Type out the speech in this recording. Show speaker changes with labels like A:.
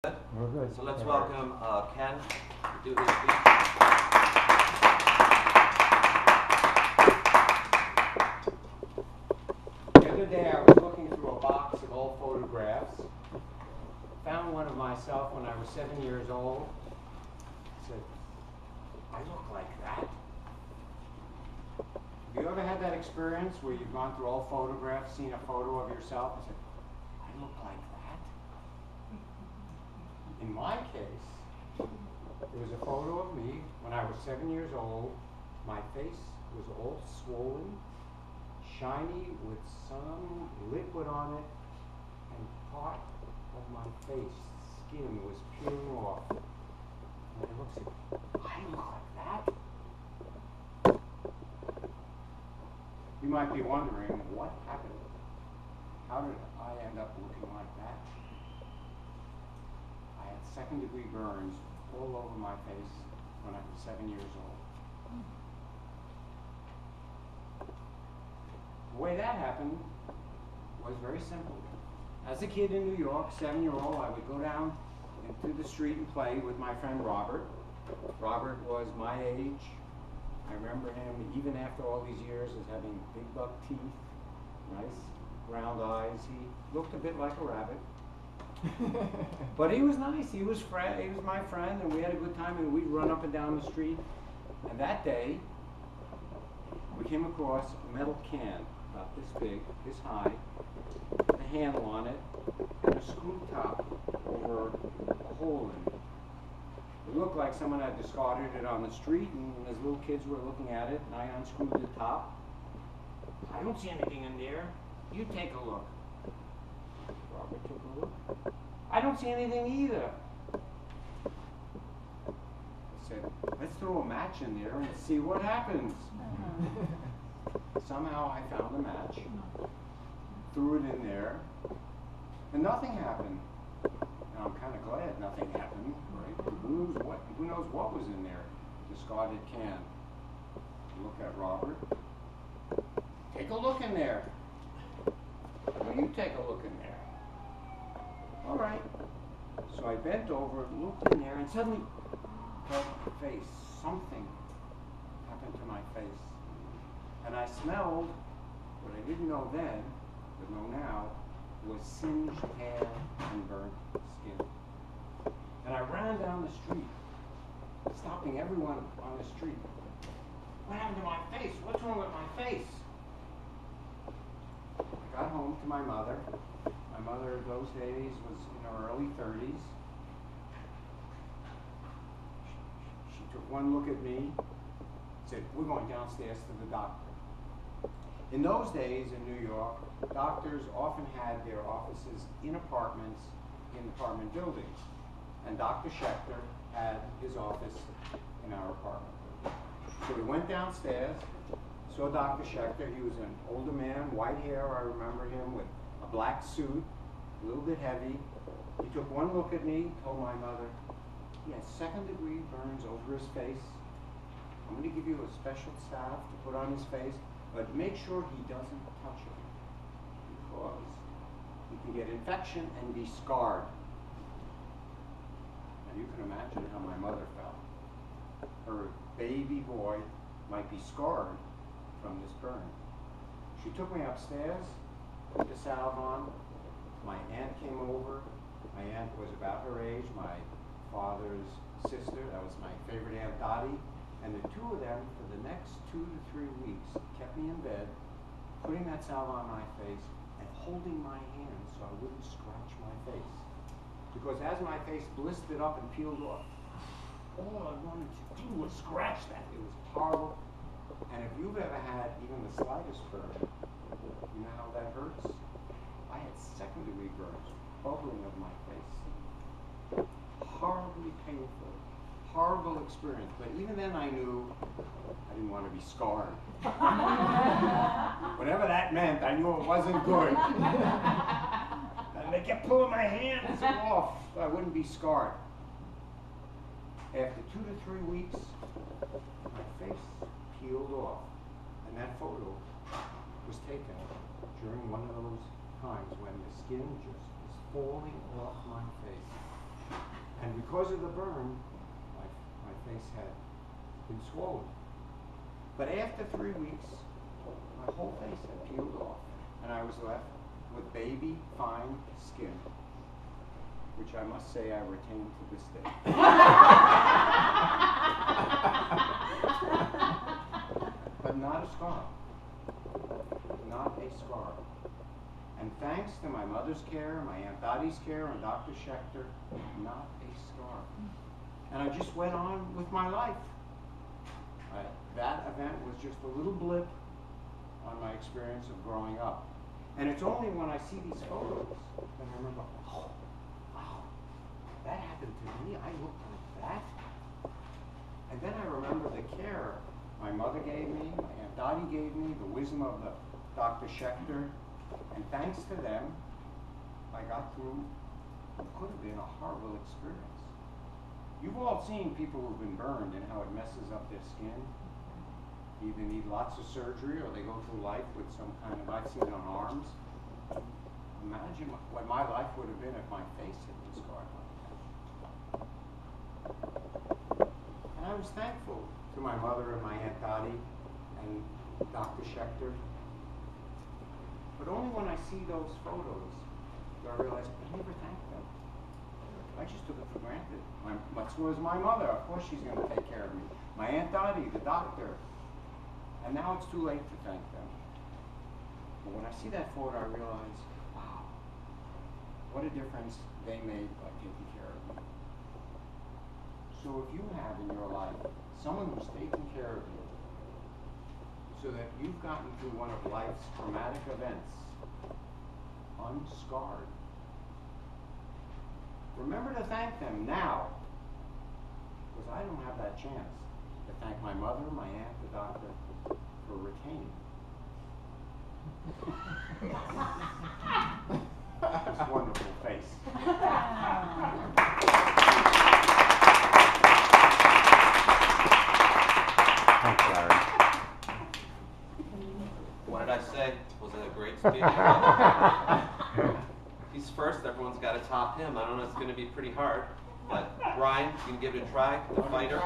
A: We're good.
B: So let's welcome Ken to do his speech.
C: The other day I was looking through a box of old photographs, found one of myself when I was 7 years old, said, I look like that. Have you ever had that experience where you've gone through old photographs, seen a photo of yourself and said, I look like that? In my case, there was a photo of me when I was 7 years old. My face was all swollen, shiny with some liquid on it, and part of my face, skin, was peeling off. And I looked and said, I look like that? You might be wondering, what happened? How did I end up looking like that? I had second-degree burns all over my face when I was 7 years old. The way that happened was very simple. As a kid in New York, 7-year-old, I would go down into the street and play with my friend Robert. Robert was my age. I remember him, even after all these years, as having big buck teeth, nice round eyes. He looked a bit like a rabbit. But he was nice. He was my friend, and we had a good time, and we'd run up and down the street. And that day, we came across a metal can, about this big, this high, with a handle on it, and a screw top over a hole in it. It looked like someone had discarded it on the street, and as little kids were looking at it, and I unscrewed the top. I don't see anything in there. You take a look. Robert took a look. I don't see anything either. I said, let's throw a match in there and see what happens. Somehow I found a match, threw it in there, and nothing happened. Now I'm kind of glad nothing happened, right? Who knows what was in there? Discarded can. Look at Robert. Take a look in there. Will you take a look in there? All right. So I bent over, looked in there, and suddenly felt my face. Something happened to my face. And I smelled what I didn't know then, but know now, was singed hair and burnt skin. And I ran down the street, stopping everyone on the street. What happened to my face? What's wrong with my face? I got home to my mother. My mother, those days, was in her early 30s. She took one look at me, said, we're going downstairs to the doctor. In those days in New York, doctors often had their offices in apartments, in apartment buildings. And Dr. Schechter had his office in our apartment. So we went downstairs, saw Dr. Schechter. He was an older man, white hair, I remember him, with a black suit, a little bit heavy. He took one look at me, told my mother, he has second-degree burns over his face. I'm going to give you a special salve to put on his face, but make sure he doesn't touch it, because he can get infection and be scarred. Now you can imagine how my mother felt. Her baby boy might be scarred from this burn. She took me upstairs, put the salve on. My aunt came over. My aunt was about her age, my father's sister. That was my favorite Aunt Dottie. And the two of them, for the next 2 to 3 weeks, kept me in bed, putting that salve on my face and holding my hand so I wouldn't scratch my face. Because as my face blistered up and peeled off, all I wanted to do was scratch that. It was horrible. And if you've ever had even the slightest burn, you know how that hurts? I had second-degree burns, bubbling of my face. Horribly painful. Horrible experience, but even then I knew I didn't want to be scarred. Whatever that meant, I knew it wasn't good. And they kept pulling my hands off so I wouldn't be scarred. After 2 to 3 weeks, my face peeled off, and that photo was taken during one of those times when the skin just was falling off my face. because of the burn, my face had been swollen. But after 3 weeks, my whole face had peeled off, and I was left with baby fine skin, which I must say I retain to this day. But not a scar. Not a scar. And thanks to my mother's care, my Aunt Dottie's care, and Dr. Schechter, not a scar. And I just went on with my life. That event was just a little blip on my experience of growing up. And it's only when I see these photos that I remember, oh, wow, that happened to me. I looked like that. And then I remember the care my mother gave me, my Aunt Dottie gave me, the wisdom of the Dr. Schechter. And thanks to them, I got through what could have been a horrible experience. You've all seen people who've been burned and how it messes up their skin. Either need lots of surgery or they go through life with some kind of, I've seen it on arms. Imagine what my life would have been if my face had been scarred like that. And I was thankful to my mother and my Aunt Dottie and Dr. Schechter. But only when I see those photos do I realize I never thanked them. I just took it for granted. So was my mother. Of course she's going to take care of me. My Aunt Dottie, the doctor. And now it's too late to thank them. But when I see that photo, I realize, wow, what a difference they made by taking care of me. So if you have in your life someone who's taken care of you, so that you've gotten through one of life's traumatic events unscarred, remember to thank them now, because I don't have that chance to thank my mother, my aunt, the doctor, for retaining this wonderful face.
A: Thanks, Larry.
B: What did I say? Was it a great speech? He's first, everyone's got to top him. I don't know, it's going to be pretty hard. But Brian, you can give it a try, the fighter.